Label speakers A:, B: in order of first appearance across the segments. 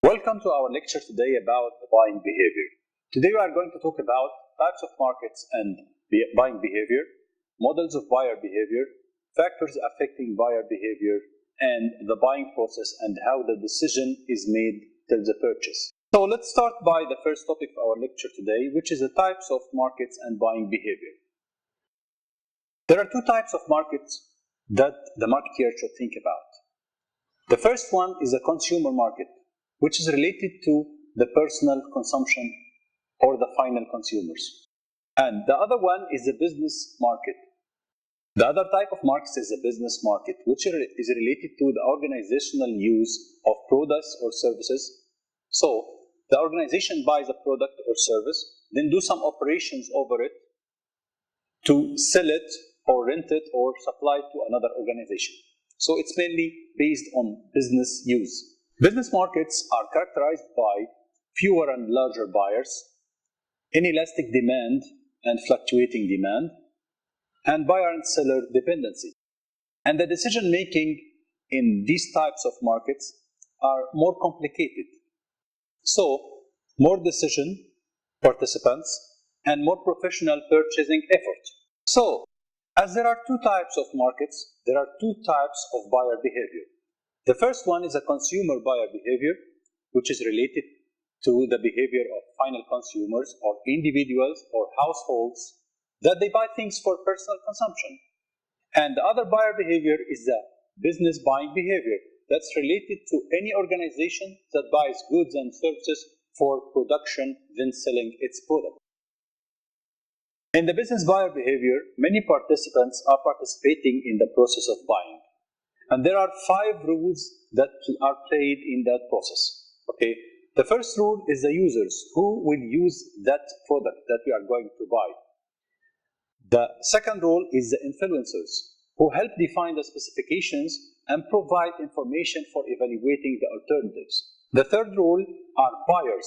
A: Welcome to our lecture today about the buying behavior. Today we are going to talk about types of markets and buying behavior, models of buyer behavior, factors affecting buyer behavior, and the buying process and how the decision is made till the purchase. So let's start by the first topic of our lecture today, which is the types of markets and buying behavior. There are two types of markets that the marketeer should think about. The first one is a consumer market, which is related to the personal consumption or the final consumers. And the other one is the business market. The other type of market is the business market, which is related to the organizational use of products or services. So the organization buys a product or service, then do some operations over it to sell it or rent it or supply it to another organization. So it's mainly based on business use. Business markets are characterized by fewer and larger buyers, inelastic demand and fluctuating demand, and buyer and seller dependency. And the decision making in these types of markets are more complicated. So, more decision participants and more professional purchasing effort. So, as there are two types of markets, there are two types of buyer behavior. The first one is a consumer buyer behavior, which is related to the behavior of final consumers or individuals or households that they buy things for personal consumption. And the other buyer behavior is the business buying behavior that's related to any organization that buys goods and services for production, then selling its product. In the business buyer behavior, many participants are participating in the process of buying. And there are 5 rules that are played in that process. Okay. The first rule is the users who will use that product that we are going to buy. The second rule is the influencers who help define the specifications and provide information for evaluating the alternatives. The third rule are buyers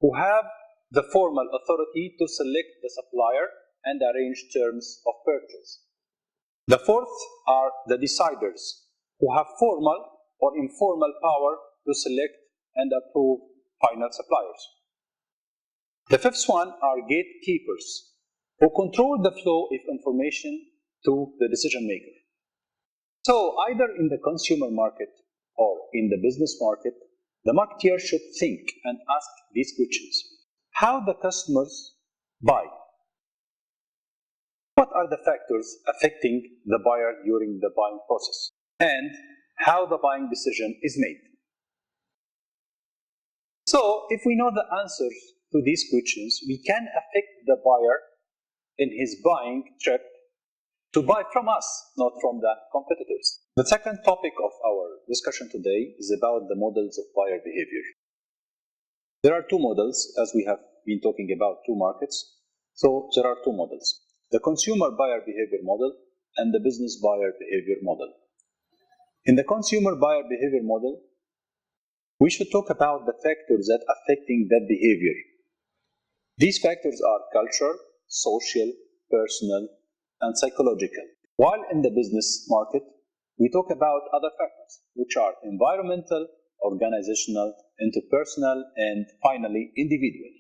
A: who have the formal authority to select the supplier and arrange terms of purchase. The fourth are the deciders who have formal or informal power to select and approve final suppliers. The fifth one are gatekeepers who control the flow of information to the decision maker. So either in the consumer market or in the business market, the marketeer should think and ask these questions. How the customers buy? What are the factors affecting the buyer during the buying process? And how the buying decision is made? So, if we know the answers to these questions, we can affect the buyer in his buying trip to buy from us, not from the competitors. The second topic of our discussion today is about the models of buyer behavior. There are two models, as we have been talking about two markets. So there are two models, the consumer buyer behavior model and the business buyer behavior model. In the consumer buyer behavior model, we should talk about the factors that are affecting that behavior. These factors are cultural, social, personal, and psychological. While in the business market, we talk about other factors, which are environmental, organizational, interpersonal, and finally individual.